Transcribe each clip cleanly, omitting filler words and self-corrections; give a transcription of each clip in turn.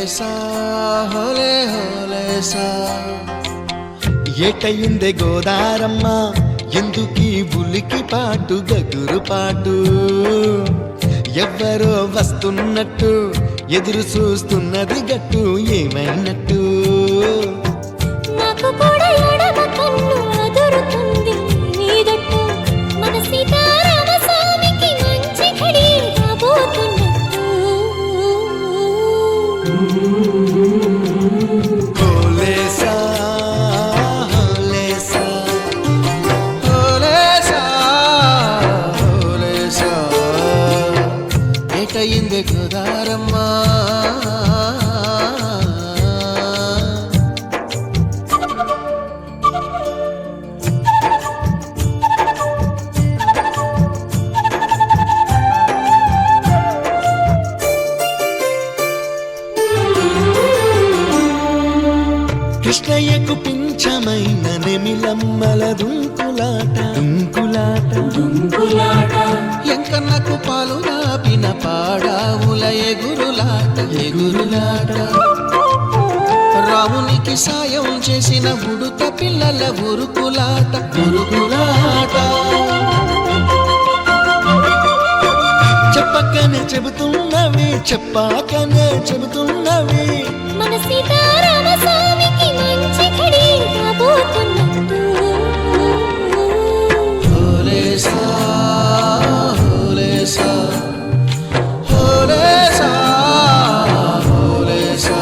హోలేసా హోలే హోలేసా ఏటయిందే గోదారమ్మ ఎందుకీ ఉలికి పాటు గగురు పాటు ఎవ్వరో వస్తున్నట్టు ఎదురు చూస్తున్నది గట్టు ఏమైనట్టు నాకు కూడా ఎడమ కన్ను అదురుతుంది నీదట్టు మన సీతారామ స్వామికి మంచి ఘడి రాబోతున్నట్టు హోలేసా హోలేసా హోలేసా హోలేసా ఏటయిందే గోదారమ్మ కృష్ణయ్యకు పింఛమైన నెమిలమ్మల దుంకులాట దుంకులాట దుంకులాట ఎంకన్నకు పాలు రాపిన పాడావుల ఎగురులాట ఎగురులాట రామునికి సాయం చేసిన ఉడుత పిల్లల ఉరుకులాట ఉరుకులాట చెప్పకనే చెబుతున్నవి చెప్పాకనే చెబుతున్నవి మన సీతారామ స్వామికి మంచి ఘడి రాబోతున్నట్టు హోలేసా హోలేసా హోలేసా హోలేసా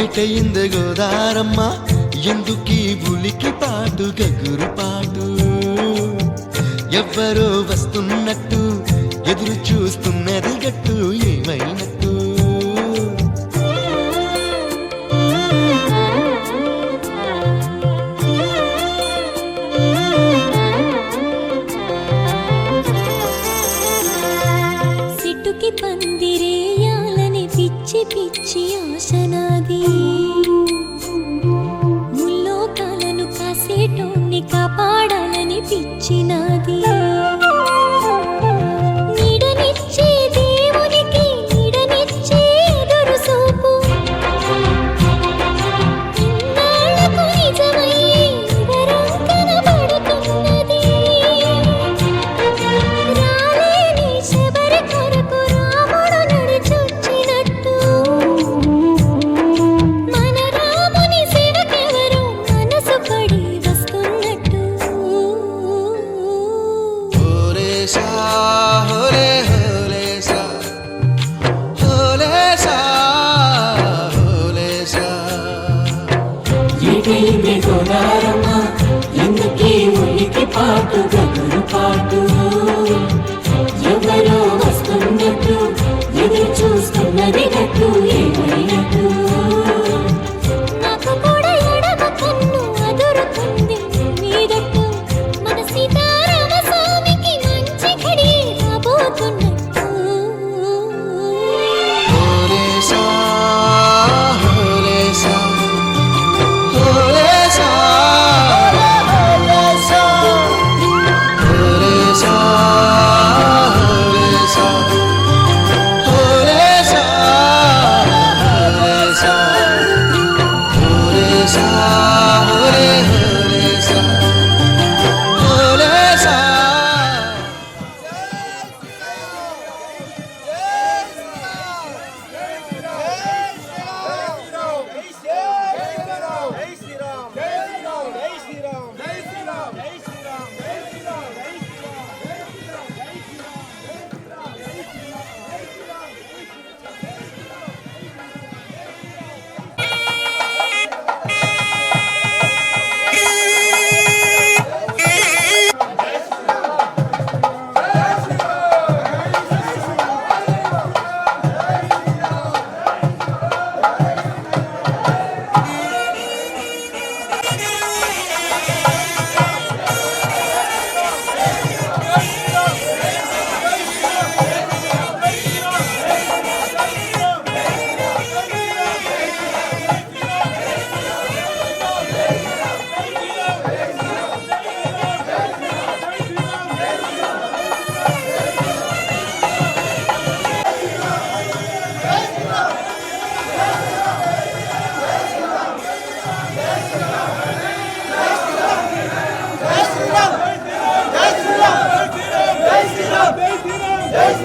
ఏటయింది గోదారమ్మ ఎందుకీ ఉలికి పాటు గగురు పాటు ఎవ్వరో వస్తున్నట్టు ఎదురు చూస్తున్నది గట్టు ఏమైనట్టు సిట్టుకి పందిరేయాలని పిచ్చి పిచ్చి ఆశనాది ముల్లోకాలను కాసేటోన్ని కాపాడాలని పిచ్చినాది నీడనిచ్చే దేవునికి నీడనిచ్చే ఎదురు చూపు ఇన్నాళ్లకు నిజమయ్యే వరం కనబడుతున్నది రాలేని శబరి కొరకు రాముడు నడిచొచ్చినట్టు మన రాముని సేవకెవరో మనసు పడి వస్తున్నట్టు హోలేసా హోలే హోలేసా హోలేసా హోలేసా ఏటైంది గోదారమ్మ ఎందుకీ ఉలికి పాటు గగురు పాటు ఎవరో వస్తున్నట్టు ఎదురు చూస్తున్నది గట్టు ఏమైనట్టు నాకు కూడా ఎడమ కన్ను అదురుతుంది నీదట్టు మన సీతారామ స్వామికి మంచి ఘడి రాబోతున్నట్టు హోలేసా హోలేసా హోలేసా హోలేసా హోలేసా హోలేసా హోలేసా హోలేసా హోలే హోలేసా హోలేసా జై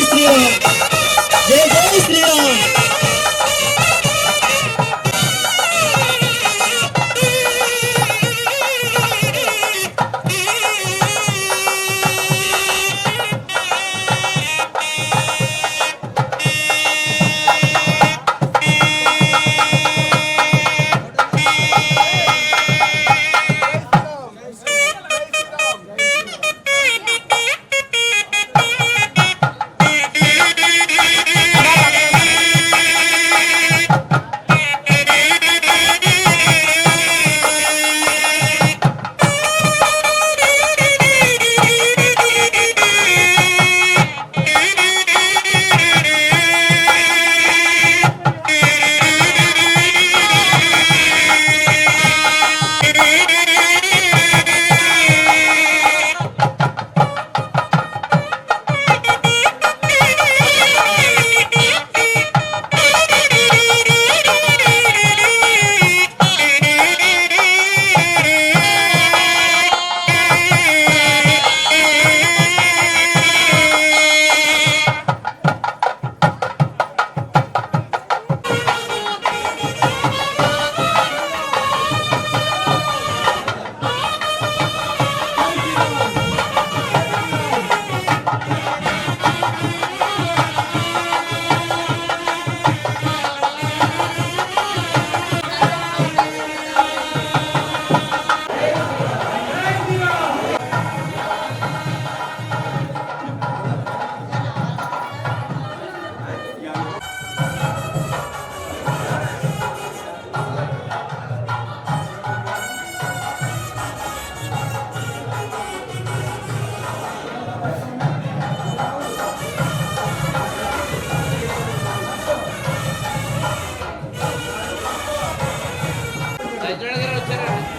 శ్రీరామ్ జై జై శ్రీరామ్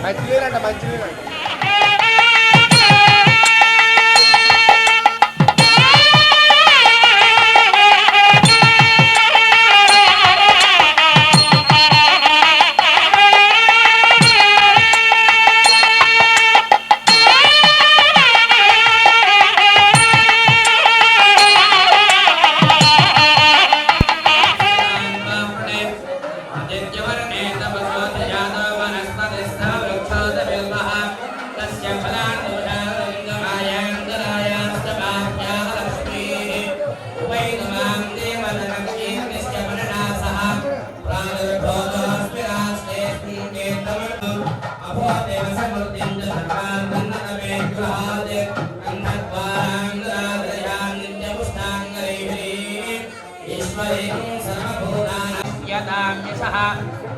మంచినీళ్ళంట మంచినీళ్ళంట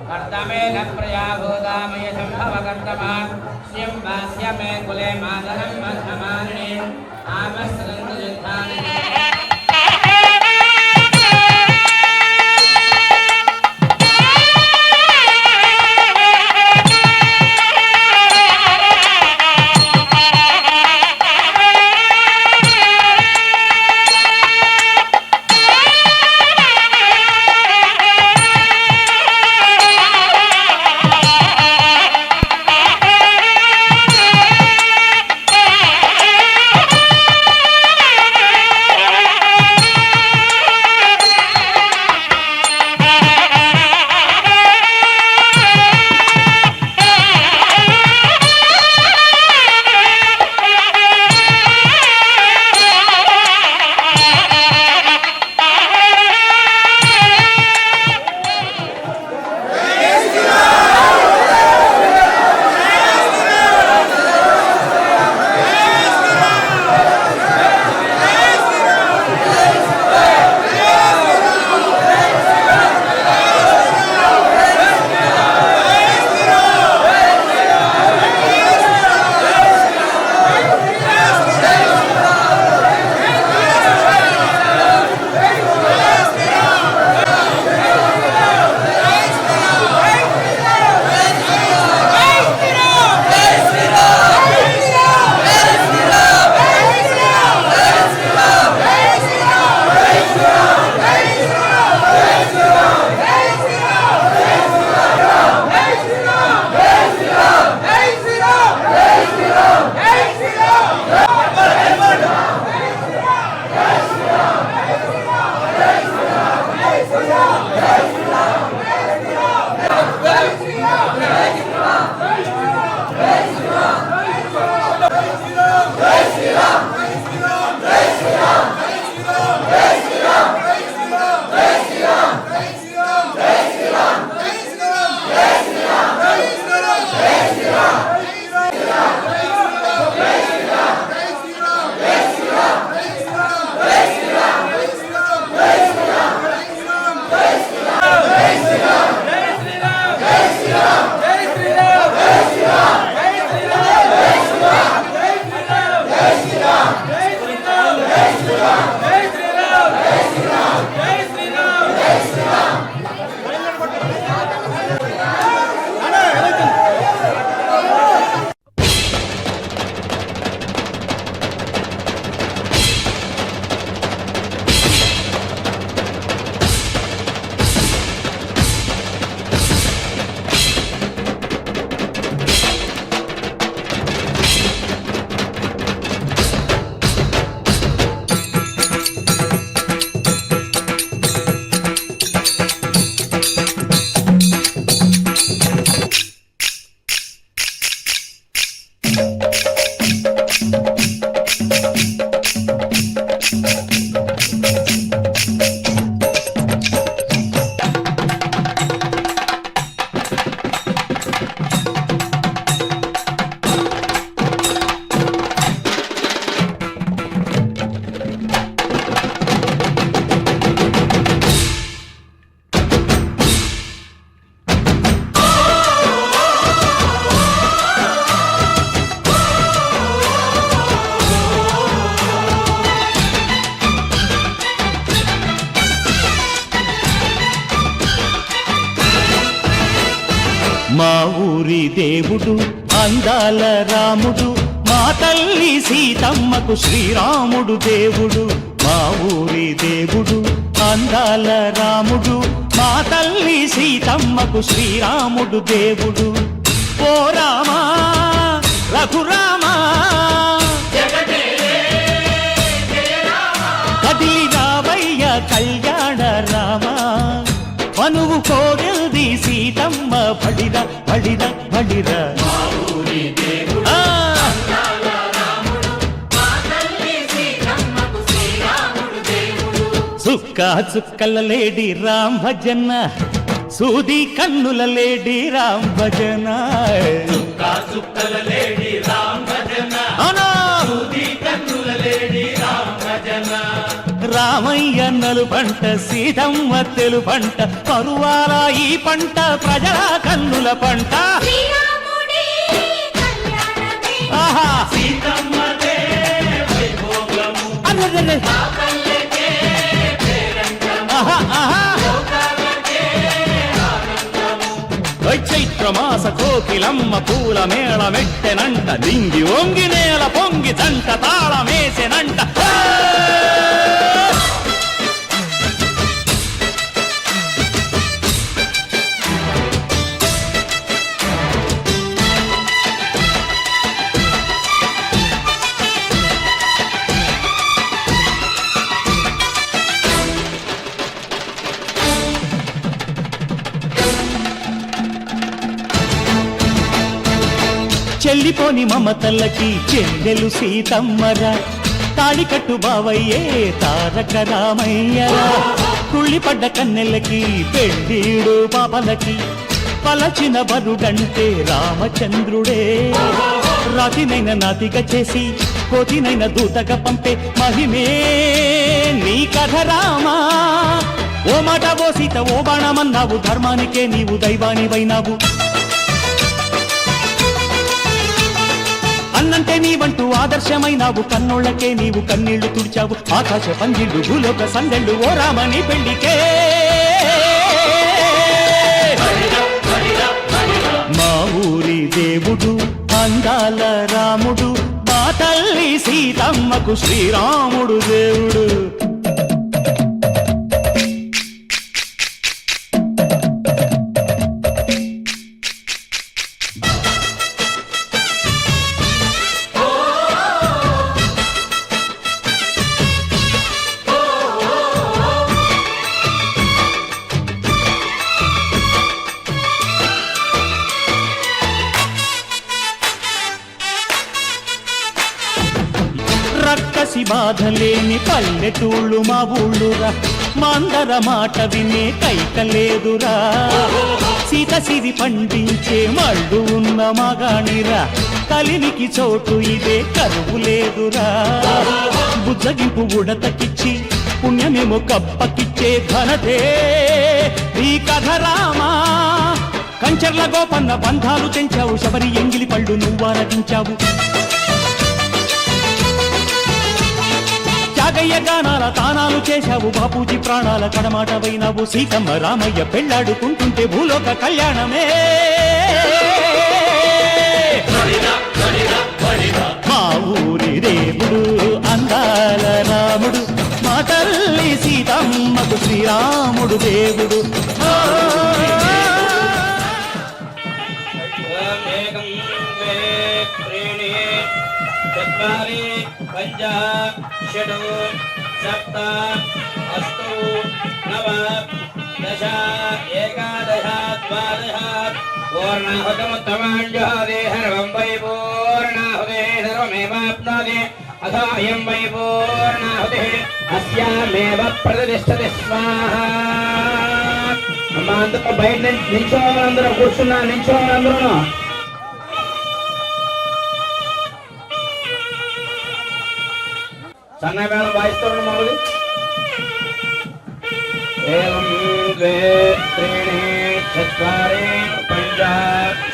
कर्तमेन प्रयाभूतामय सम्भवकर्तमा स्यं वास्य मे कुले मातरं मध्यमानिने आमस्तदन्तयुद्धानि ఊరి దేవుడు అందాల రాముడు మా తల్లి సీతమ్మకు శ్రీరాముడు దేవుడు మా ఊరి దేవుడు అందాల రాముడు మా తల్లి సీతమ్మకు శ్రీరాముడు దేవుడు ఓ రామా రఘురామా కదిలి రావయ్య కళ్యాణ రామా మనువు కోగెల్ది సీతమ్మ బడిర బడిర బడిర ఆ! సుక్క చుక్కల లేడి రామ్ భజన సూది కన్నుల లేడి రామ్ భజన అవునా? రామయ్య నలు పంట సీతమ్మ తెలు పంట కరువాల ఈ పంట ప్రజల కన్నుల పంట శ్రీరాముడి కళ్యాణమే ఆహా అరెరెరె. ఆహా, ఆహా. ఓ చైత్రమాస కోకిలమ్మ పూల మేళ మెట్టెనంట దింగి ఒంగి నేల పొంగి జంట తాళమేసెనంట చెల్లిపోని మమతల్లకి చెల్లెలు సీతమ్మరా తాళికట్టు బావయ్యే తారక రామయ్యరా కుళ్ళిపడ్డ కన్నెల్లకి పెళ్ళీడు పాపలకి పలచిన బరుడంటే రామచంద్రుడే రాతినైన నాతిగా చేసి కోతినైన దూతగా పంపే మహిమే నీ కథ రామా ఓ మాట ఓ సీత ఓ బాణమన్నావు ధర్మానికే నీవు దైవానివైనావు అన్నంటే నీవంటూ ఆదర్శమైనావు కన్నోళ్ళకే నీవు కన్నీళ్లు తుడిచావు ఆకాశ పందిళ్ళు భూలోక సందళ్ళు ఓ రామని పెళ్లికే మా ఊరి దేవుడు అందాల రాముడు మా తల్లి సీతమ్మకు శ్రీరాముడు దేవుడు రక్కసి బాధలేని పల్లెటూళ్ళు మా ఊళ్ళురా మందర మాట వినే కైకలేదురా సీత సిరి పండించే మళ్ళు ఉన్న మగాణిరా కలినికి చోటు ఇదే కరువు లేదురా బుజ్జగింపు ఉడతకిచ్చి పుణ్యమేమో కప్పకిచ్చే ఘనతే ఈ కథ రామా కంచర్ల గోపన్న బంధాలు తెంచావు శబరి ఎంగిలి పళ్ళు నువ్వారగించావు త్యాగయ్య గానాల తానాలు చేశావు బాపూజీ ప్రాణాల కడమాట వైనావు సీతమ్మ రామయ్య పెళ్ళాడుకుంటుంటే భూలోక కళ్యాణమే మా ఊరి దేవుడు అందాల రాముడు మా తల్లి సీతమ్మకు శ్రీరాముడు దేవుడు ఏకం ద్వే త్రీణి చత్వారి పంచ షడ్ సప్త అష్టౌ నవ దశ ఏకాదశ ద్వాదశ పూర్ణాహుతముత్తమాంజాదే సర్వం వై పూర్ణాహుతే సర్వమేవాప్నోతి అథాయం వై పూర్ణాహుతే అస్యామేవ ప్రతిష్టతి స్వాహా. అమ్మా అందరూ బయట నిల్చోవాలందరూ కూర్చున్నా నిల్చోవాలందరూ సన్నాయి మేళం వాయిస్తాడు మామూలు ఏకం ద్వే త్రీణి చత్వారి పంచ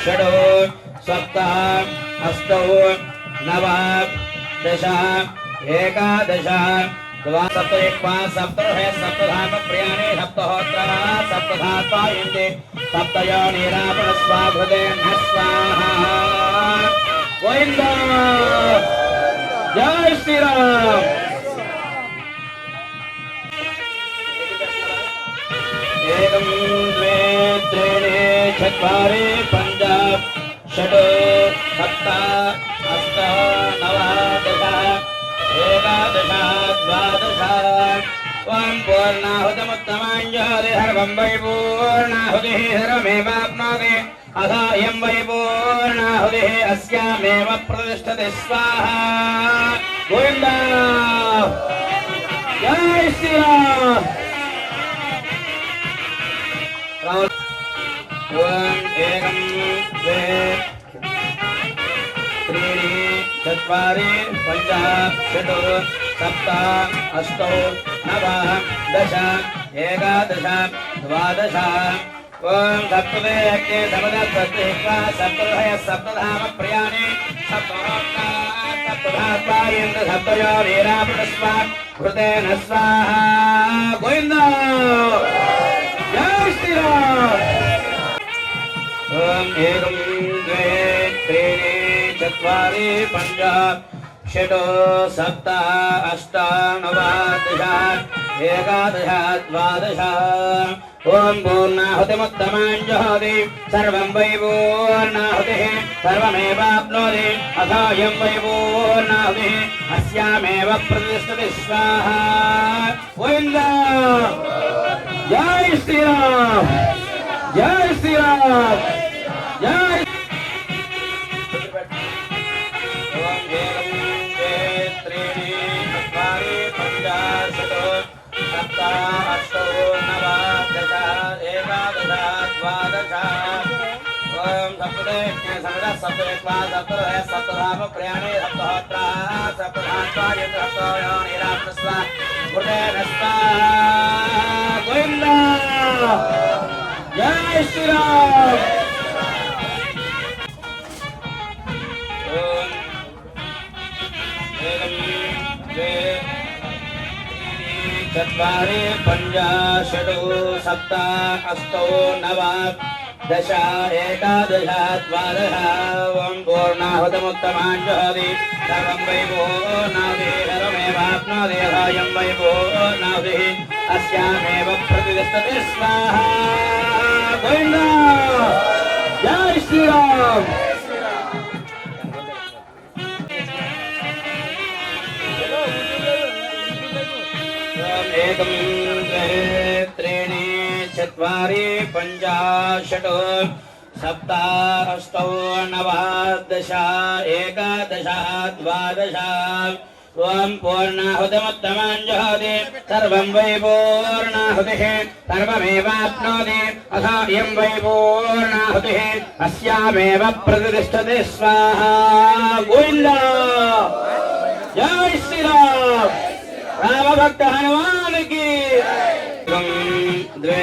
షడ్ సప్త అష్టౌ నవ దశ ఏకాదశ सप्तयक्वा सप्तहे सप्तधाम प्रियाणे सप्तहोत्रा सप्तधात्वायन्ते सप्तयोनिरापणस्वा हृदे स्वाहा गोविंद जय श्री राम एकं द्वे त्रीणि चत्वारि पञ्च षट् सप्त अष्ट नव दश एकादश द्वादश त्वं पूर्णाहुतमुत्तमाञ्जोति सर्वं वै पूर्णाहुतिः सर्वमेवाप्नोति अथायं वै पूर्णाहुतिः अस्यामेव प्रतिष्ठति स्वाहा गोविन्द जय श्रीराम एकं द्वे त्रीणि चत्वारि पञ्च षट् सप्त अष्ट नव दश एकादश द्वादश ओम सप्तमे यज्ञे सप्तदशत्वा सप्तदशय सप्तधाम प्रियाणि सप्तहोत्रा सप्तधात्वायन्त सप्तयोनिरापणस्वा हृतेन स्वाहा गोविन्द जय श्रीराम ओम एकं द्वे त्रीणि चत्वारि पञ्च षट् सप्त अष्ट नव दश एकादश द्वादश ओम पूर्णाहुतिमुत्तमाञ्जहोति सर्वं वै पूर्णाहुतिः सर्वमेवाप्नोति अथायं वै पूर्णाहुतिः अस्यामेव प्रतिष्ठति स्वाहा गोविन्द जय श्रीराम जय श्रीराम जय सप्तयक्वा सप्तहे सप्तधाम प्रियाणे सप्तहोत्रा सप्तधात्वायन्त सप्तयोनिरापणस्वा हृतेन स्वाहा गोविन्द जय श्रीराम चत्वारि पञ्च षट् सप्त अष्ट नव दश एकादश द्वादश ओम पूर्णाहुतमुत्तमाञ्जहोति सर्वं वै पूर्णाहुतिः सर्वमेवाप्नोति अथायं वै पूर्णाहुतिः अस्यामेव प्रतिष्ठति स्वाहा गोविन्द जय श्रीराम एकं द्वे त्रीणि चत्वारि पञ्च षट् सप्त अष्ट नव दश एकादश द्वादश ओम पूर्णाहुतिमुत्तमाञ्जहोति सर्वं वै पूर्णाहुतिः सर्वमेवाप्नोति अथायं वै पूर्णाहुतिः अस्यामेव प्रतिष्ठति स्वाहा गोविन्द जय श्रीराम राम भक्त हनुमान की द्वे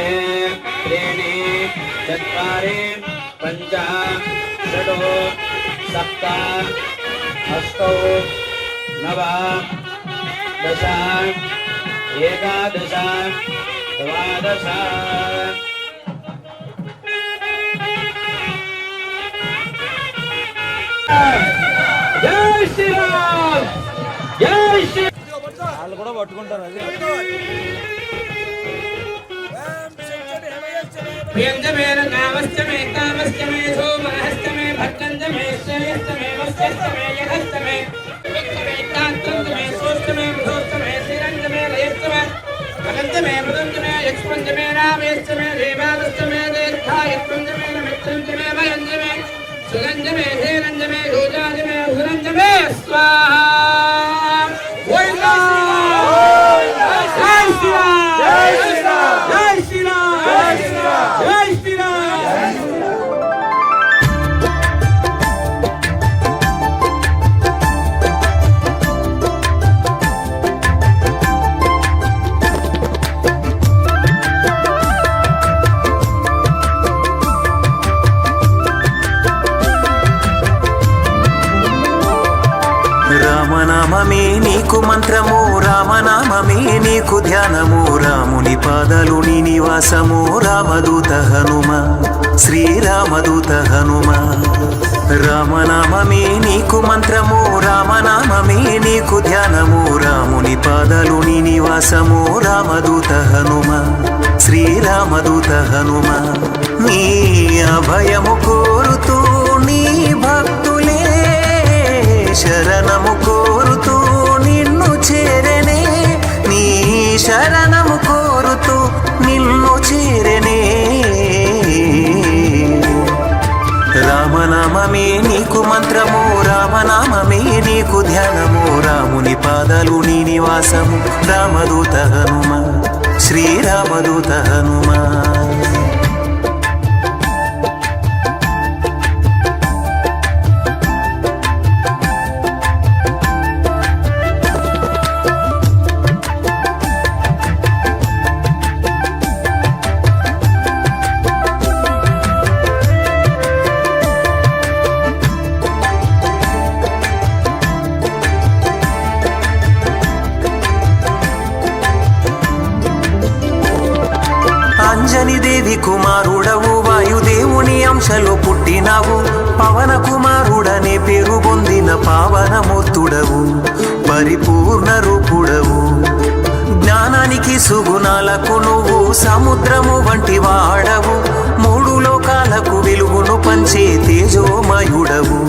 त्रीणि चत्वारि पञ्च षट् सप्त अष्ट नव दश एकादश द्वादश जय श्रीराम जय श्री వాళ్ళు కూడా పట్టుకుంటారు అది व्यंजमेन कामस्तमे कामस्तमे सोमहस्तमे भक्तंजमे श्रेयस्तमे वस्यस्तमे यहस्तमे विक्तमे कांतंजमे सोस्तमे मधुस्तमे श्रीरंजमे लयस्तमे भगंजमे मृदंजमे यक्ष्मंजमे रामेस्तमे देवादस्तमे दीर्घायत्मंजमे मित्रंजमे भयंजमे सुगंजमे धेरंजमे रोजाजमे सुरंजमे स्वाहा गोविंद जय श्री राम जय श्री राम जय श्री राम जय श्री राम जय श्री राम నీకు మంత్రము రామనామమే నీకు ధ్యానము రాముని పాదాలు నీ నివాసము రామదూత హనుమ శ్రీరామదూత హనుమ రామనామమే నీకు మంత్రము రామనామమే నీకు ధ్యానము రాముని పాదాలు నీ నివాసము రామదూత హనుమ శ్రీరామదూత హనుమ నీ అభయము కోరుతూ నీ భక్తులే శరణము కోరుతూ నిన్ను చేరనే నీ శరణము కోరుతూ నిన్ను చేరనే రామనామమే నీకు మంత్రము రామనామమే నీకు ధ్యానము రాముని పాదాలు నీ నివాసము రామదూత హనుమ శ్రీరామదూత హనుమ అంజనిదేవి కుమారుడవు వాయుదేవుని అంశలో పుట్టినావు పవన కుమారుడనే పేరు పొందిన పావనమూర్తుడవు పరిపూర్ణ రూపుడవు జ్ఞానానికి సుగుణాలకు నువ్వు సముద్రము వంటి వాడవు మూడు లోకాలకు వెలుగును పంచే తేజోమయుడవు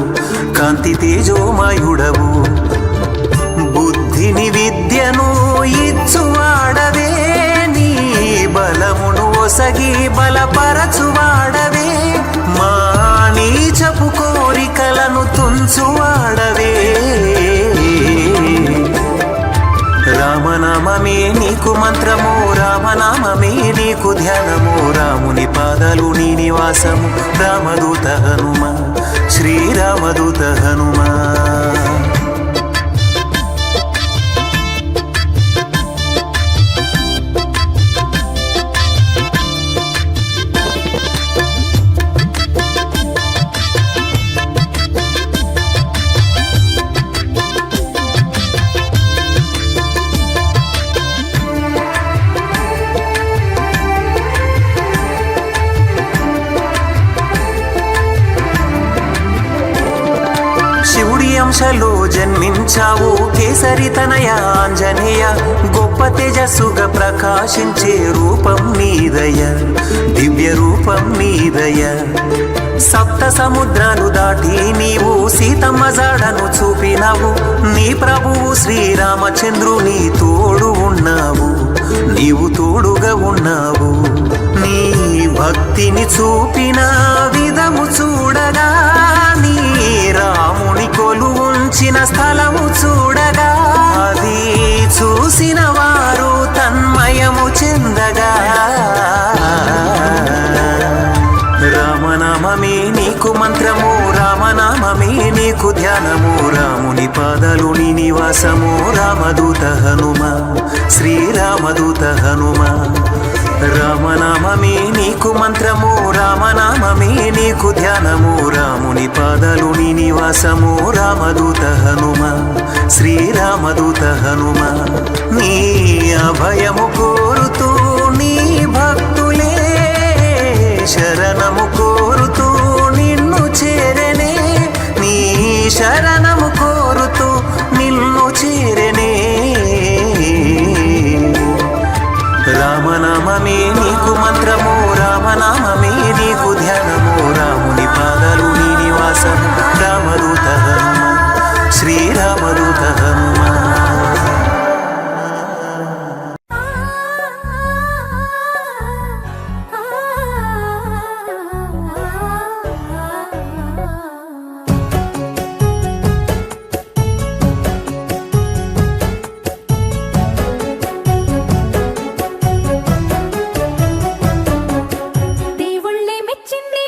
కాంతి తేజోమయుడవు బుద్ధిని విద్యను ఇచ్చువాడవే నీ బలమును ఒసగి బలపరచువాడవే మా నీచపు కోరికలను తుంచువాడవే రామనామమే నీకు మంత్రము రామనామమే నీకు ధ్యానము రాముని పాదాలు నీ నివాసము రామదూత హనుమ శ్రీరామదూత హనుమ శివుడి అంశలో జన్మించావు కేసరి తనయ ఆంజనేయ గొప్ప తేజస్సుగా ప్రకాశించే రూపం నీదయ దివ్య రూపం నీదయ సప్త సముద్రాలు దాటి నీవు సీతమ్మ జాడను చూపినావు నీ ప్రభువు శ్రీరామచంద్రుని తోడు ఉన్నావు నీవు తోడుగా ఉన్నావు నీ భక్తిని చూపిన విధము చూడగా నీ రాముని కొలు ఉంచిన స్థలము చూడగా అది చూసిన వారు తన్మయము చెందగా రామనామమే నీకు మంత్రము రామనామమే నీకు ధ్యానము రాముని పాదాలు నీ నివాసము రామదూత హనుమ శ్రీరామదూత హనుమ రామనామమే నీకు మంత్రము రామనామమే నీకు ధ్యానము రాముని పాదాలు నీ నివాసము రామదూత హనుమ శ్రీరామదూత హనుమ నీ అభయము కోరుతూ నీ భక్తులే శరణము కోరుతూ నిన్ను చేరనే నీ శరణము కోరుతూ నిన్ను చేరనే రామనామమే నీకు మంత్రము రామనామమే నీకు ధ్యానము రాముని పాదాలు నీ నివాసము రామదూత హనుమ శ్రీరామదూత హనుమ దేవుళ్ళే మెచ్చింది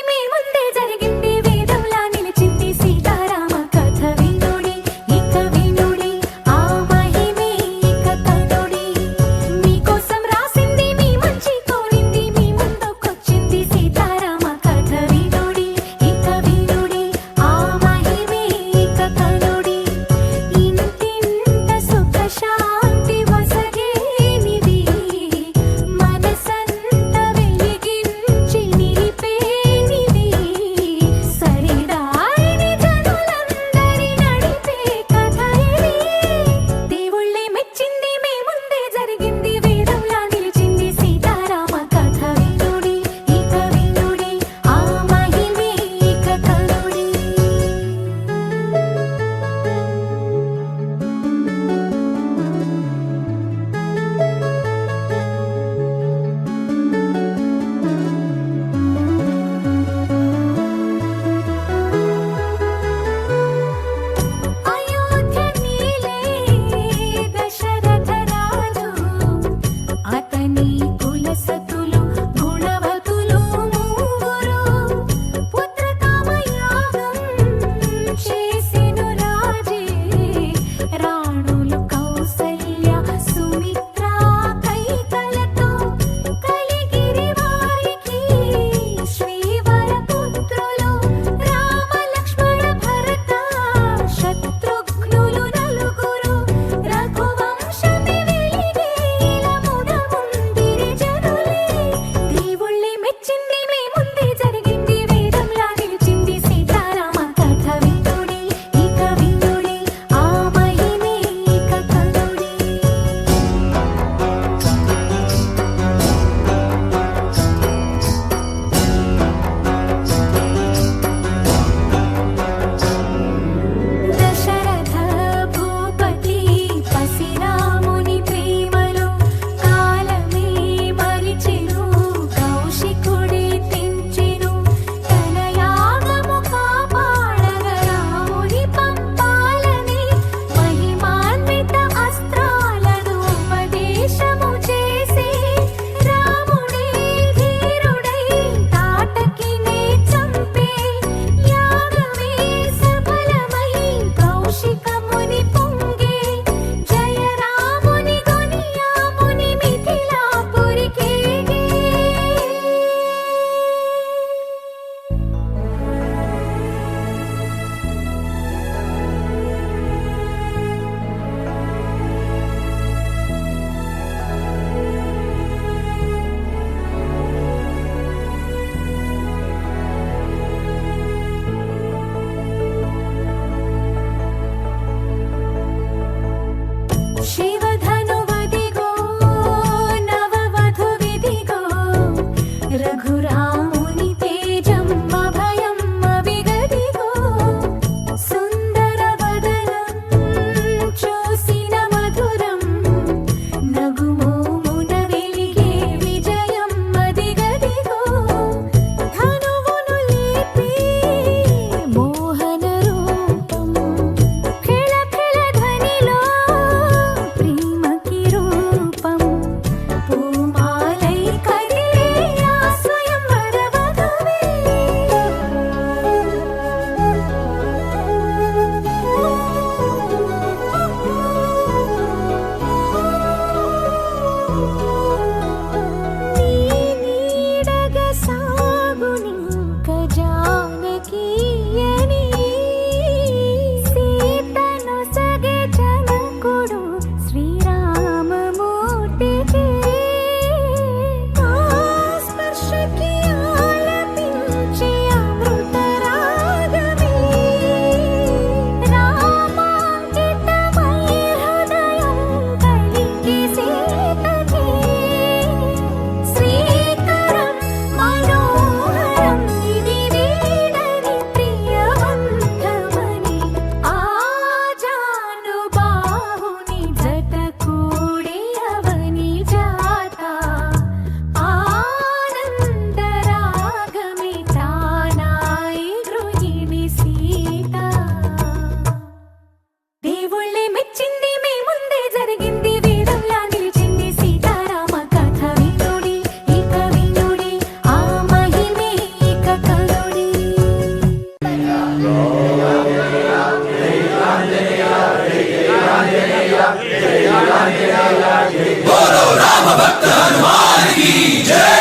बोलो राम भक्त हनुमान की जय।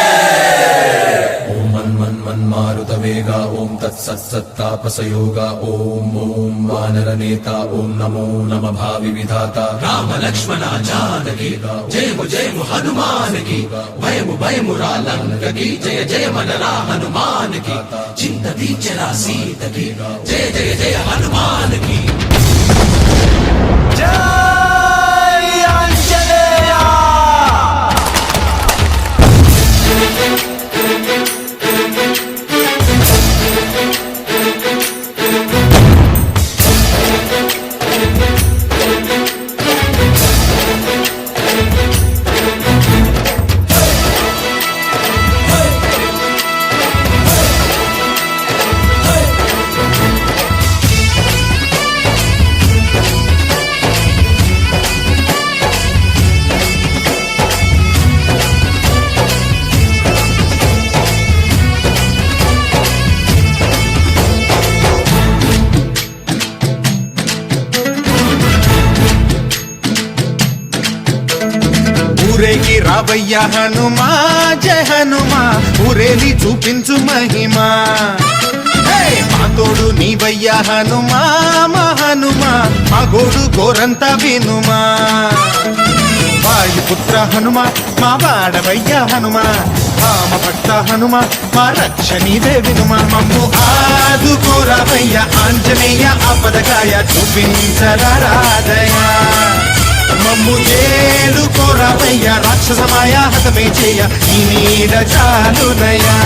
ओम मन मारुत वेगा ओम तत्सत्तापसयोगा ओम ओम वानर नेता ओम नमो नम भावि विधाता राम लक्ष्मण जानकी जय हनुमान की भयमु रालंक की जय जय मनरा हनुमान की चिंत चला सीत की जय जय हनुमान की जय आंजनेय। ఊరేగి రావయ్య హనుమా జయ హనుమా ఊరేలి చూపించు మహిమా మా తోడు నీవయ్య హనుమా మా హనుమా మా గోడు గోరంత వినుమా వాయుపుత్ర హనుమా మా వాడవయ్య హనుమా రామ భక్త హనుమా మా రక్ష నీవే వినుమా మమ్ము ఆదుకోరావయ్య ఆంజనేయ ఆపదకాయ చూపించరాదయా మమ్ము ఏలు కోరావయ్య రాక్షసమాయ హతమే చేయ ఈ నీడ చాలునయా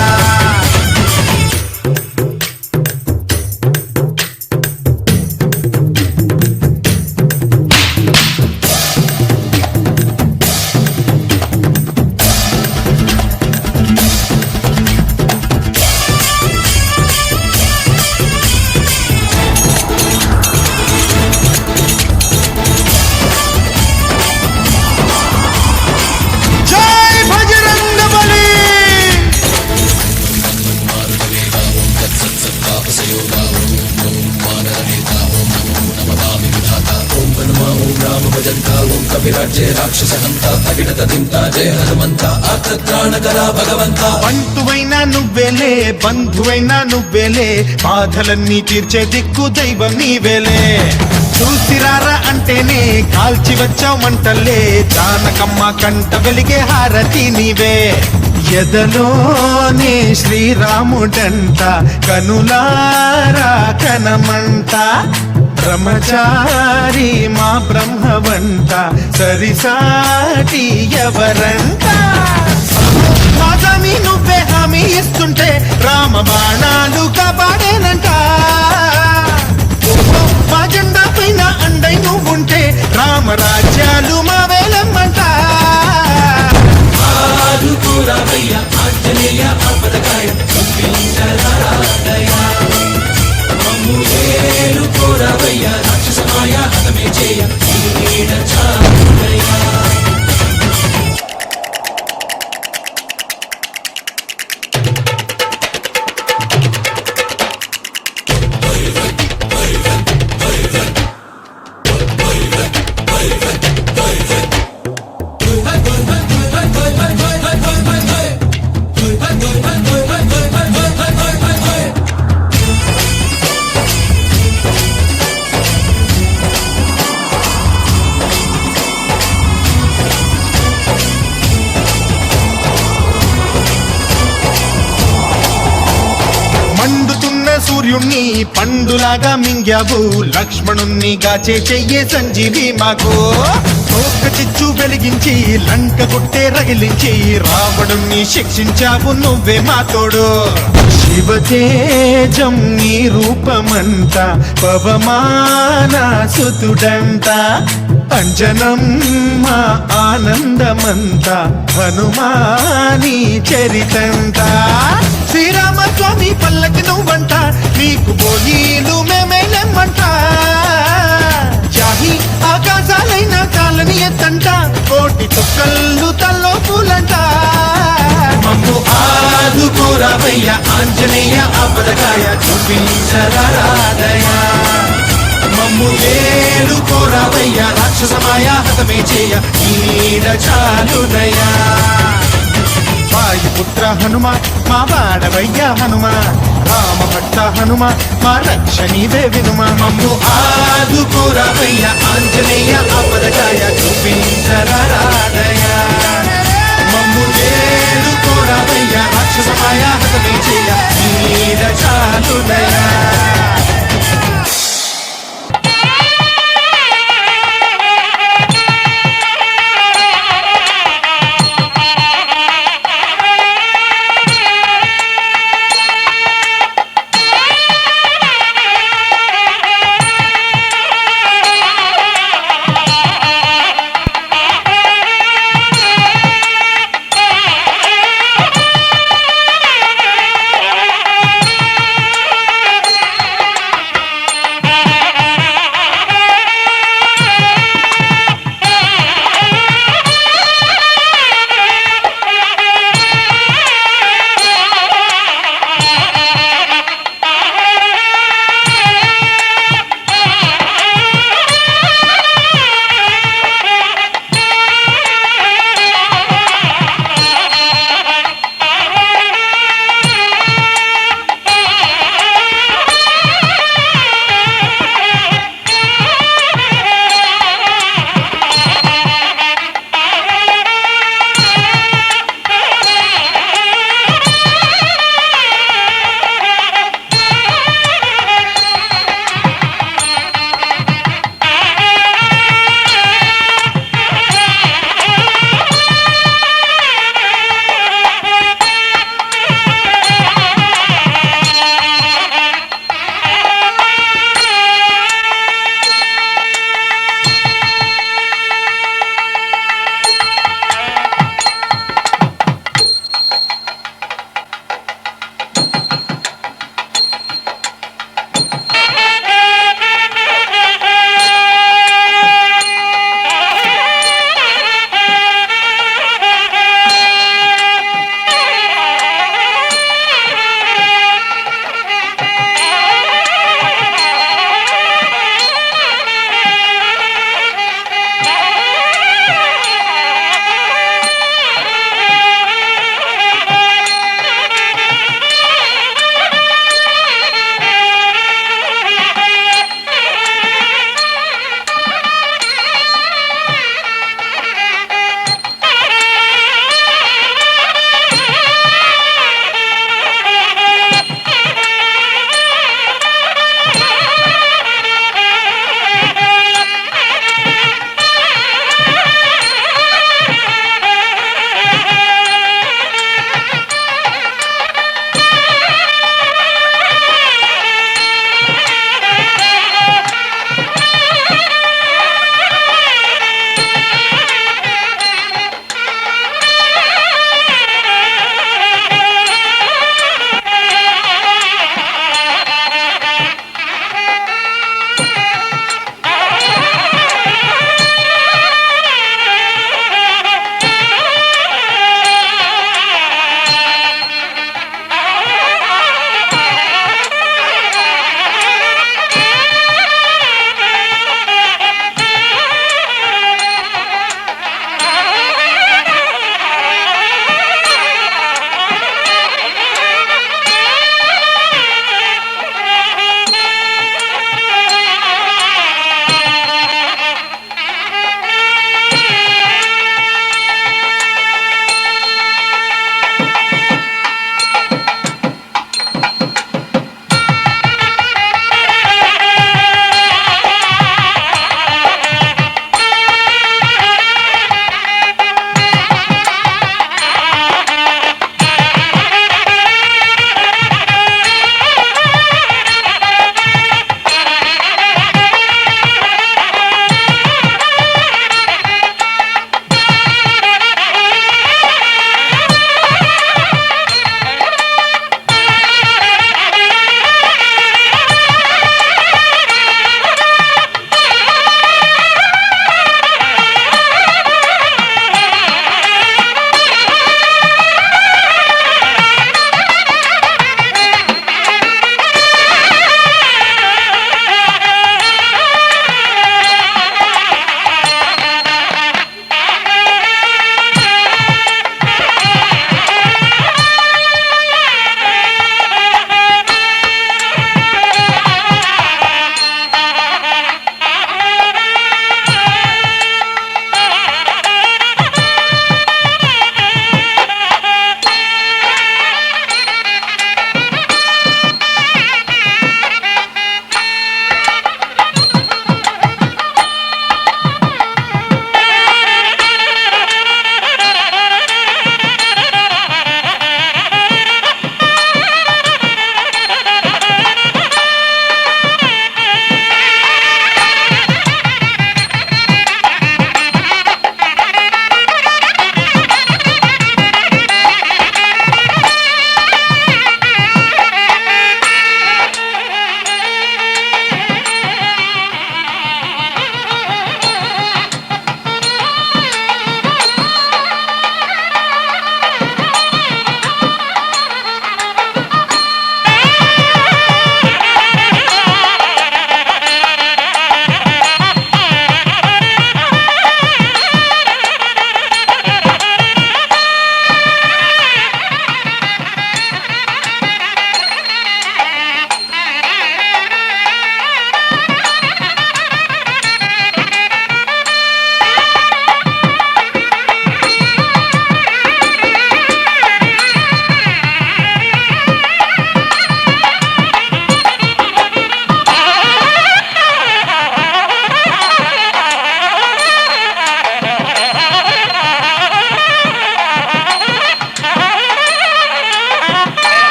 బంటువైనా నువ్వేలే బంధువైనా నువ్వేలే బాధలన్నీ తీర్చే దిక్కు దైవం నీవేలే చూసిరారా అంటేనే కాల్చి వచ్చావు మంటల్లే జానకమ్మ కంట వెలిగే హారతి నీవే ఎదలోనే శ్రీరాముడంట కనులారా కనమంట బ్రహ్మచారి మా బ్రహ్మవంట సరిసాటి ఎవరంట మా స్వామి నువ్వే హామీ ఇస్తుంటే రామ బాణాలు కాపాడేనంట మా జెండా పైన అండై నువ్వుంటే రామరాజ్యాలు మా వేలమ్మంట ఆదుకోరావయ్య ఆంజనేయ ఆపదకాయ చూపించరాదయ మమ్ము ఏలు కోరావయ్య రాక్షసమాయ హతమే చేయ ఈ నీడ చాలునయా సూర్యుణ్ణి పండులాగా మింగావు లక్ష్మణుణ్ణి గాచే చెయ్యే సంజీవి మాకు తోక చిచ్చు వెలిగించి లంక గుట్టే రగిలించి రావణుణ్ణి శిక్షించావు నువ్వే మా తోడు శివతేజం నీ రూపమంట పవమాన సుతుడంట అంజనం మా ఆనందమంత హనుమాని చరితంట శ్రీరామస్వామి పల్లకి నువ్వంట నీకు బోయీలు మేమేలెమ్మంట జాహి ఆకాశాలైన కాలని ఎత్తంట కోటి చుక్కళ్ళు తల్లో పూలంట మమ్ము ఆదుకోరావయ్య ఆంజనేయ ఆపదకాయ చూపించరాదయ మమ్ము ఏలుకోరావయ్యా రాక్షసమాయ హతమే చేయ ఈడ చాలునయ్యా వాయుపుత్ర హనుమ మా వాడవయ్యా హనుమ రామభక్త హనుమ మా రక్షణీదే వినుమ మమ్ము ఆదుకోరావయ్యా ఆంజనేయ ఆపదకాయ చూపించరాదయ మమ్ము ఏలుకోరావయ్యా రాక్షసమాయ హతమే చేయ ఈడ చాలునయ్యా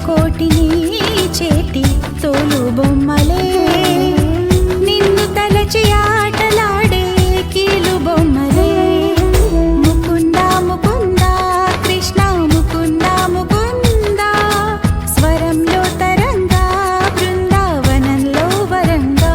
కోటిని చేటి తోలు బొమ్మలే నిన్ను తలచి ఆటలాడే కీలు బొమ్మలే ముకుంద ముకుంద కృష్ణ ముకుంద ముకుంద స్వరంలో తరంగా బృందావనంలో వరంగా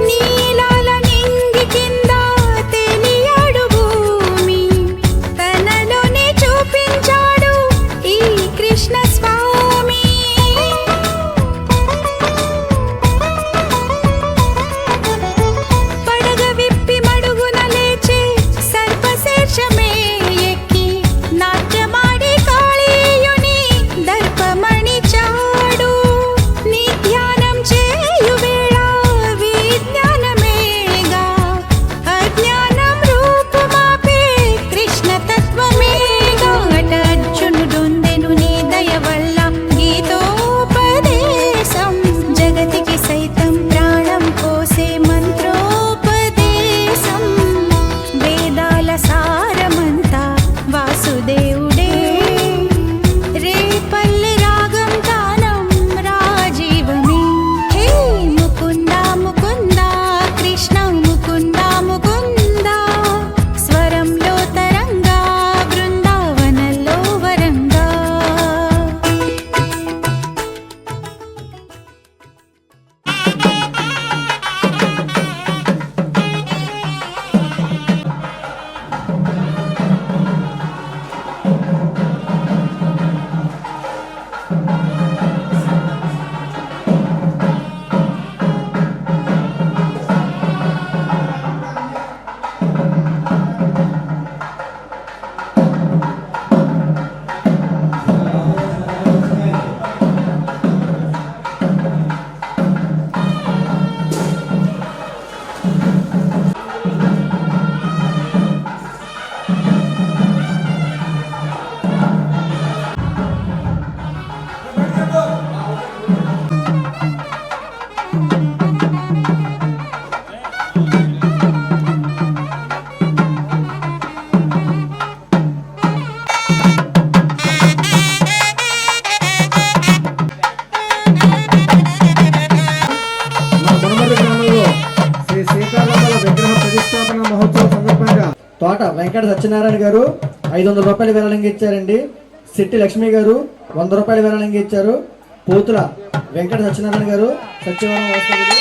నీలాల నింగి కింద తేలియాడు భూమి తనలోనే చూపించాడు ఈ కృష్ణ స్వామి పడగ విప్పి మడుగున లేచే సర్పశీర్షమే ఎక్కి నాట్యమాడి కాళీయుని దర్పమణి చాడు నీ ధ్యానం చేయు వేళ విజ్ఞానమేగా అజ్ఞానం రూపుమాపే కృష్ణ తత్వమేగా అట అర్జునుడొందెను నీ దయ వల్ల గీతోపదేశం జగతికి సైతం ప్రాణం పోసే మంత్రోపదేశం వేదాల సారమంతా వాసుదేవుడే రేపల్లి రాగం తానం రాజీవమే హే ముకుంద ముకుంద కృష్ణ ముకుంద ముకుంద స్వరంలో తరంగా బృందావనంలో వరంగా మా మునమర్రి గ్రామంలో శ్రీ సీతారాముల విగ్రహ ప్రతిష్టాపన మహోత్సవం సందర్భంగా తోట వెంకట సత్యనారాయణ గారు 500 రూపాయలు విరాళంగా ఇచ్చారండి. సిట్టి లక్ష్మి గారు 100 రూపాయలు విరాళంగా ఇచ్చారు. పోతుల వెంకట సత్యనారాయణ గారు సత్యవరం వాస్తవ్యులు.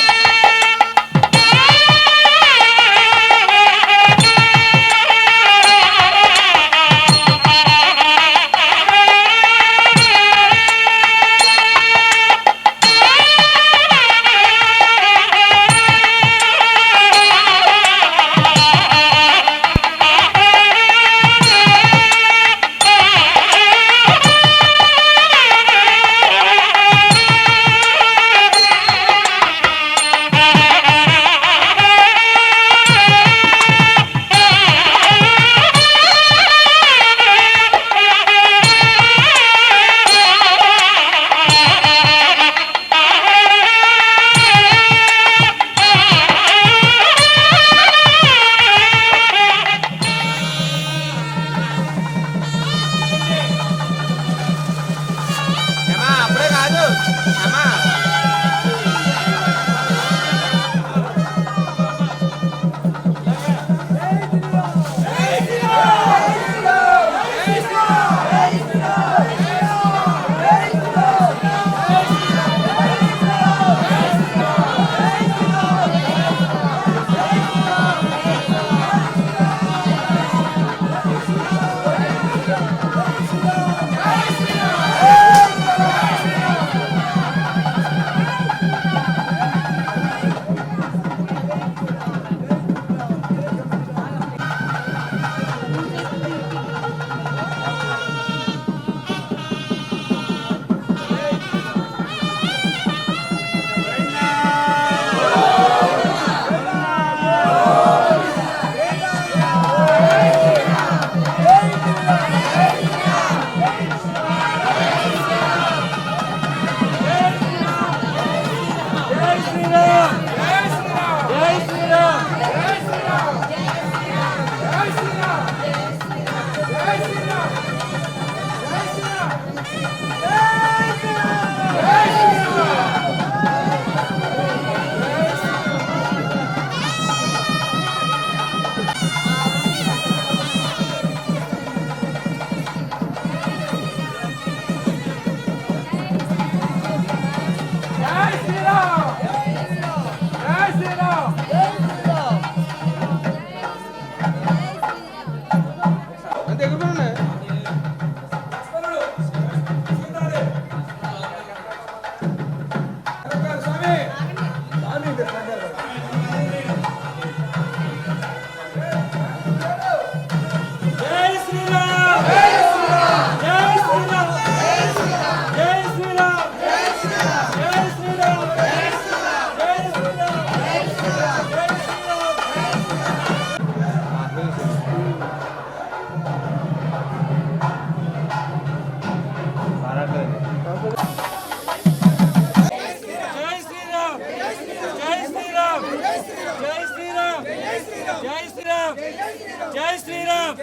జై శ్రీరామ్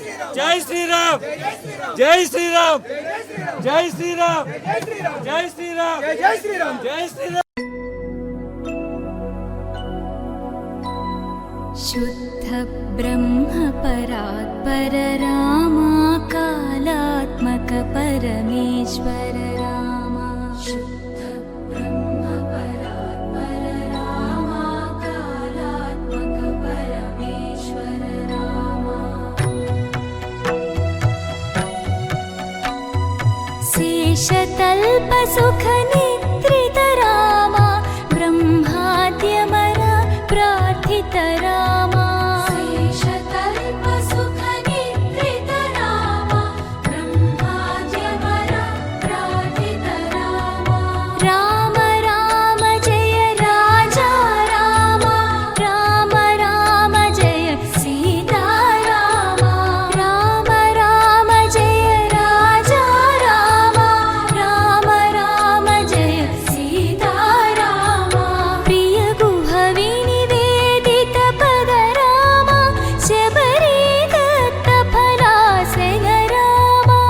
జై శ్రీరామ్ జై శ్రీరామ్ జై శ్రీరామ్ జై శ్రీరామ్ జై శ్రీరామ్ జై శ్రీరామ్ शुद्ध ब्रह्म परात्पर रामा कालात्मक परमेश्वर रामा शुद्ध ब्रह्म परात्पर रामा कालात्मक परमेश्वर रामा शेषतल्प सुख निद्रित रामा ब्रह्माद्यमर प्रार्थित रामा शेषतल्प सुख निद्रित रामा ब्रह्माद्यमर प्रार्थित रामा राम राम जय राजा रामा राम राम जय सीता रामा राम राम जय राजा रामा राम राम जय सीता रामा प्रिय गुहवि निवेदित पद रामा शबरी दत्त फलासन रामा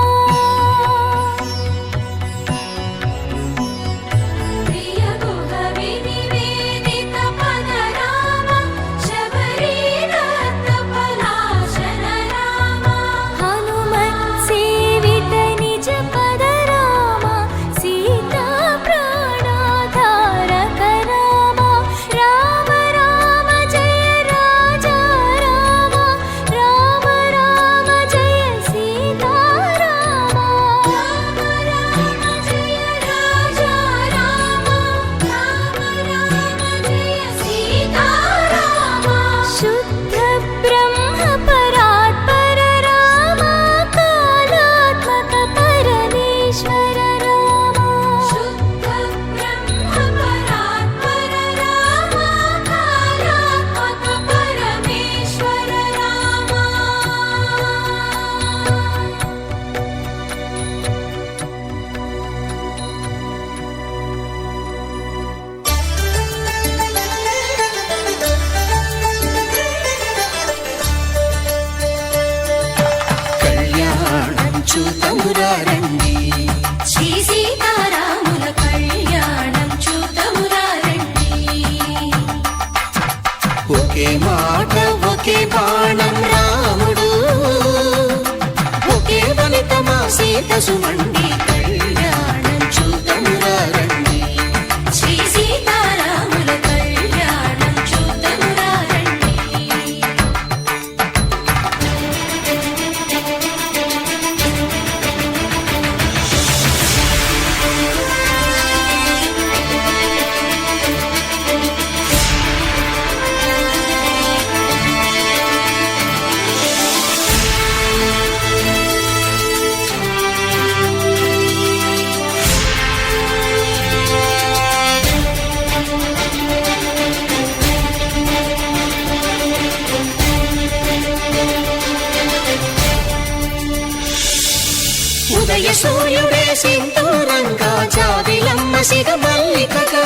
प्रिय गुहवि निवेदित पद रामा शबरी दत्त फलासन रामा हनुमत् सेवित निज पद रामा सीता प्राणाधारक रामा राम राम जय राजा रामा राम राम जय सीता रामा राम राम जय राजा रामा राम राम जय सीता रामा शुद्ध ब्रह्म परात्पर रामा कालात्मक परमेश्वर रामा शुद्ध ब्रह्म परात्पर रामा कालात्मक परमेश्वर रामा కళ్యాణం చూతమురారండి శ్రీ సీతారాముల కళ్యాణం చూతమురారండి ఒకే మాట ఒకే బాణం రాముడు ఒకే ఫలితమా సీత సుమండి కళ్యాణం చూతమురారండి శ్రీ సీతారాముల కళ్యాణం చూతమురారండి ఉదయ సూర్యుడే సింధూరంగా జాబిలమ్మ సిగ మల్లికగా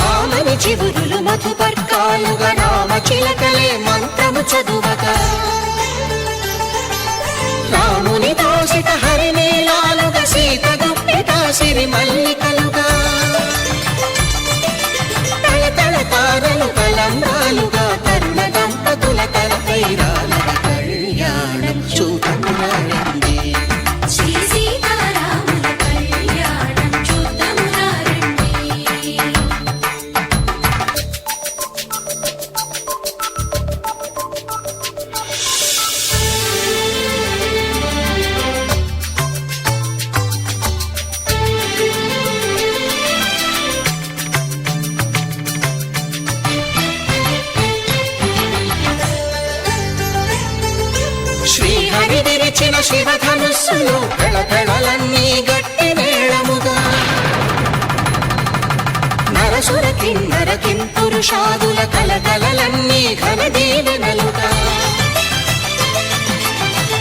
ఆమని చివురులు మధుపర్కాలుగా రామ చిలకలే మంత్రము చదువగా రాముని దోషిత హరినీలాలుగా సీత గుప్పిట సిరి మల్లికలుగా తళతళ తారలు కలంబాలుగా తరుణ దంపతుల తలపైరాలుగా కళ్యాణం చూడమురండి శ్రీ సీతారాముల కళ్యాణం చూద్దామురా రండి. శ్రీహరి విరిచిన శివధనుస్సులు పెళపెళలన్నీ గట్టి మేళముగా నరసుర కిన్నర కింపురుషాదుల కలకలలన్నీ ఘన దీవెనలుగా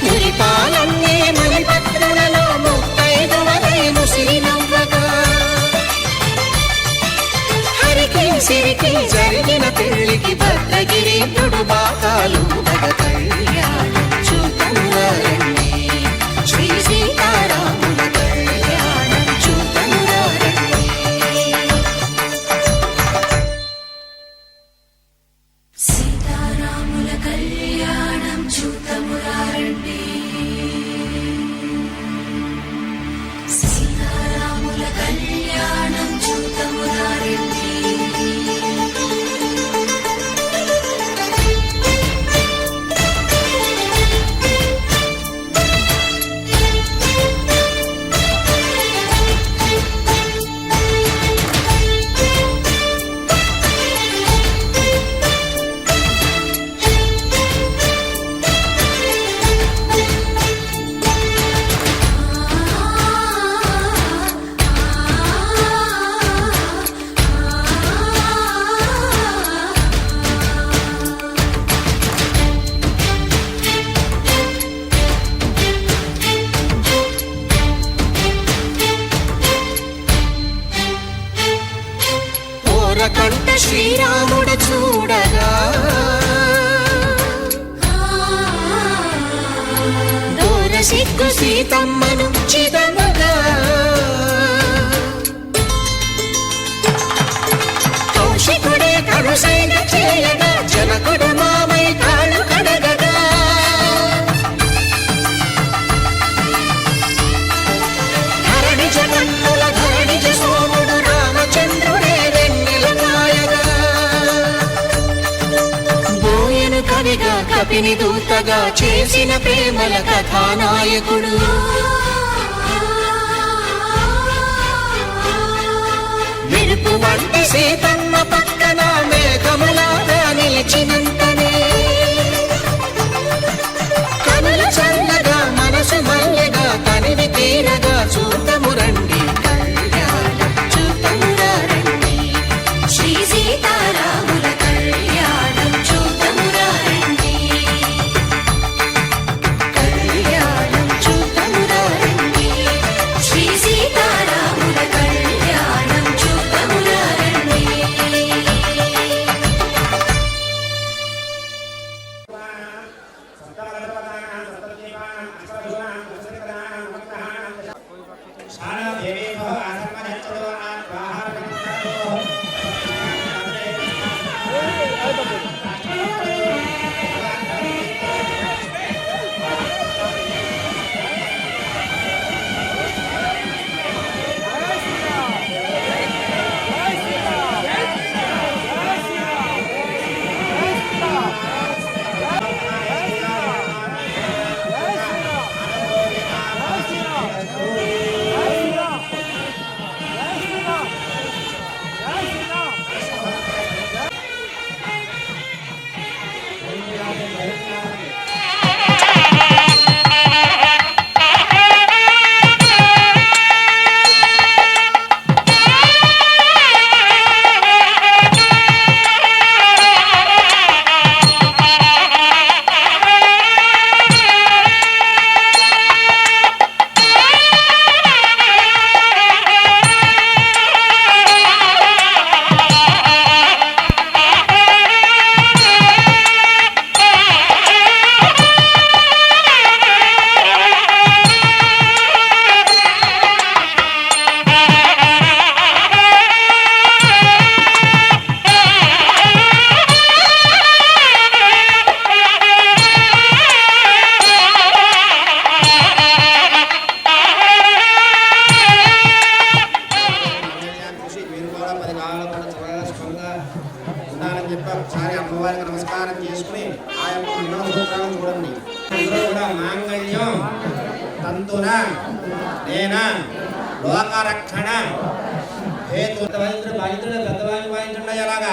మురిపాలన్నీ మణిపత్రులలో ముత్తైదువలై ముసిరి నవ్వగా హరికి సిరికి జరిగిన పెళ్లికి భద్రగిరీంద్రుడు బాకాలు కళ్యాణం చూడమురండి శ్రీ సీతారాముల కళ్యాణం చూడమురండి సీతారాముల కళ్యాణం చూద్దామురా రండి. సీతారాముల కళ్యాణం చూద్దామురా రండి. ఓరకంట శ్రీరాముడు చూడగా దూర సిగ్గు సీతమ్మను చిదమగా కౌశికుడే కరుసైన చేయగా జనకుడు మామై కాళ్ళు కడగగా ధరణి జగన్నుల ధరణిజ సోముడు రామచంద్రుడే వెన్నెల కాయగా బోయను కవిగా కపిని దూతగా చేసిన ప్రేమల కథానాయకుడు మెరుపు వంటి సీతమ్మ పక్కన మేఘములాగా నిలిచినంతనే కనుల చల్లగా మనసు మల్లెగా తనివి తీరగా చూడమురండి కళ్యాణం చూడమురా రండి శ్రీ సీతారాముల కళ్యాణం చూద్దామురా రండి. కళ్యాణం చూడమురా రండి శ్రీ సీతారాముల కళ్యాణం చూద్దామురా రండి. చేసుకుని ఆ యొక్క వినోద సూత్రాలను చూడండి. అందరూ కూడా మాంగళ్యం తంతున నేన లోకరక్షణ హేతు బాధితుడు పెద్దవాళ్ళు వాయించండి. ఎలాగా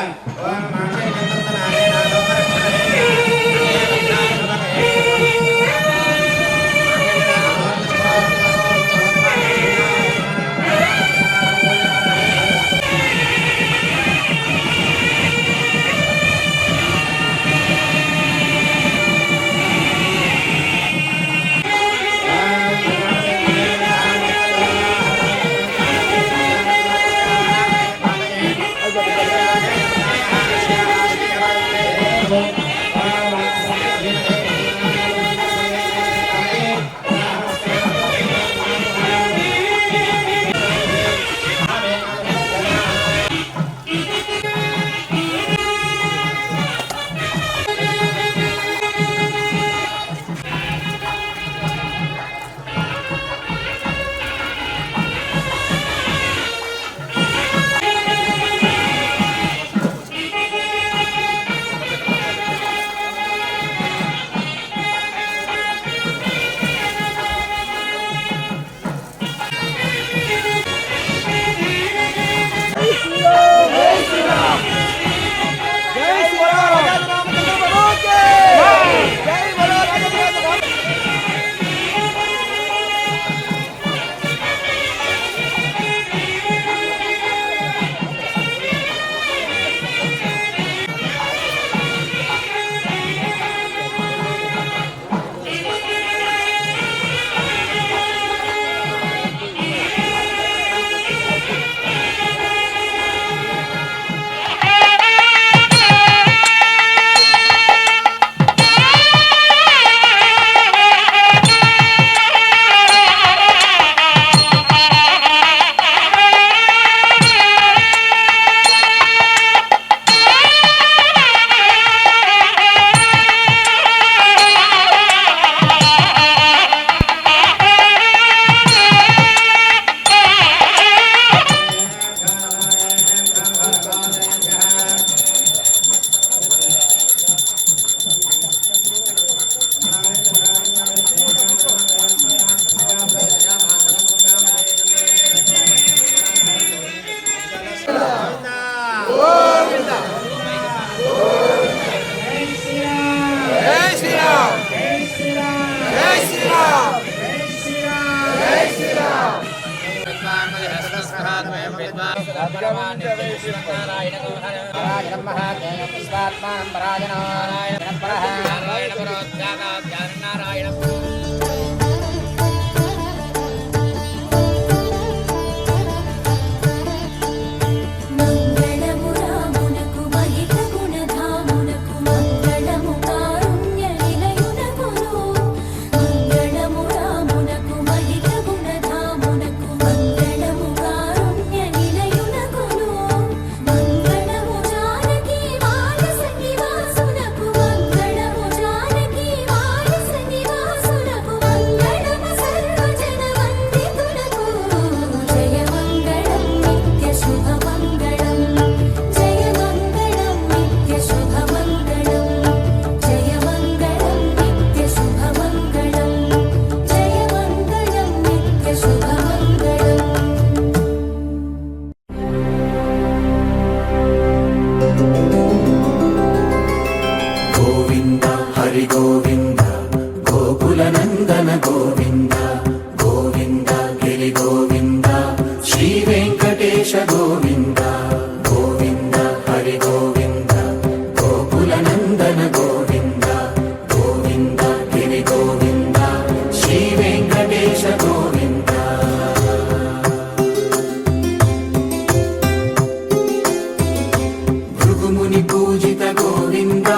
పూజిత గోవింద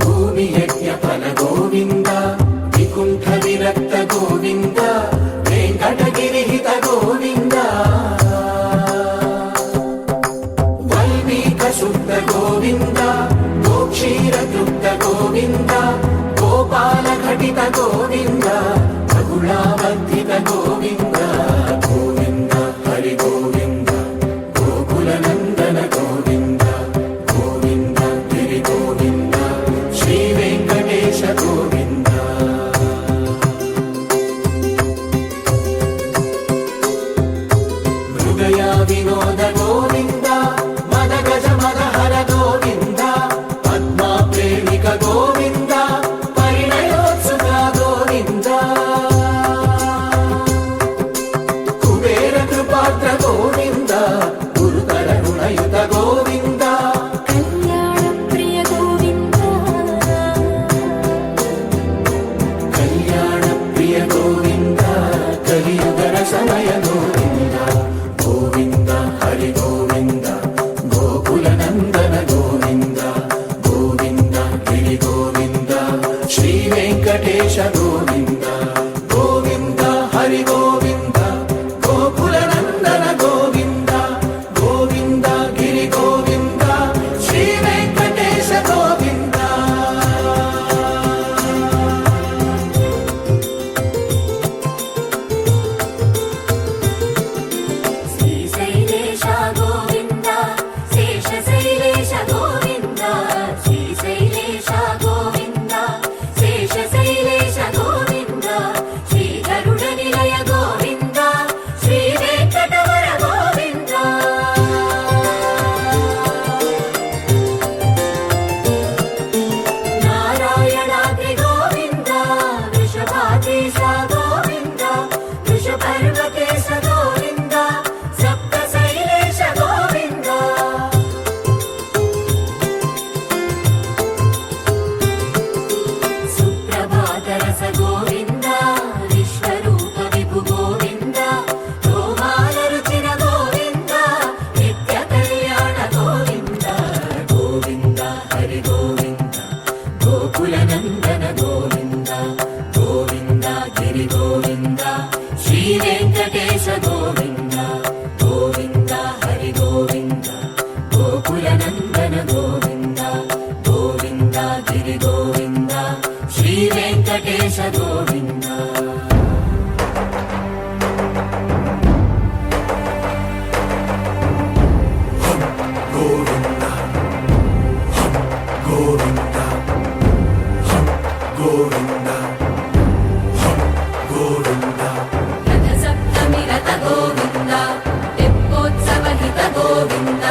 భూమి యజ్ఞ ఫల గోవింద వెంకటేశ గోవింద గోవింద హరి గోవింద గోకుల నందన గోవింద గోవింద గిరి గోవింద శ్రీ వెంకటేశ గోవింద శ్రీశైలేశ గోవింద శేషశైలేశ గోవింద శ్రీశైలేశ గోవింద శేషశైలేశ గోవింద శ్రీధరుడ నిలయ గోవింద శ్రీ వెంకటవర గోవింద నారాయణాద్రి గోవింద వృషభాదేశ గోవింద వృషపర్వతేశ గోవింద సప్తశైలేశ గోవింద సుప్రభాతరస గోవింద విశ్వరూప విభు గోవింద గోమాల రుచిన గోవింద నిత్య కళ్యాణ గోవింద గోవింద హరి గోవింద గోకుల నందన గోవింద గోవింద గిరి గోవింద శ్రీ వెంకటేశ గోవింద గోవింద హరి గోవింద గోకుల నందన గోవింద గోవింద గిరి గోవింద శ్రీ వెంకటేశ గోవింద గోవింద గోవింద గోవింద గోవింద రథ సప్తమి రథ గోవింద తెప్పోత్సవ హిత గోవింద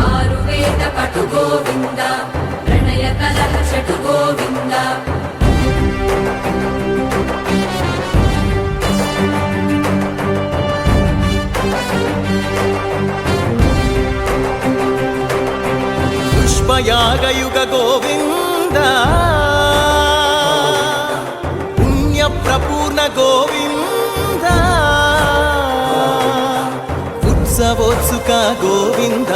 ఆరువేద పటు గోవింద ప్రణయ కలహ షటు గోవింద పుష్పయాగయుగ గోవింద పుణ్య ప్రపూర్ణ గోవింద ఉత్సవోత్సుక గోవింద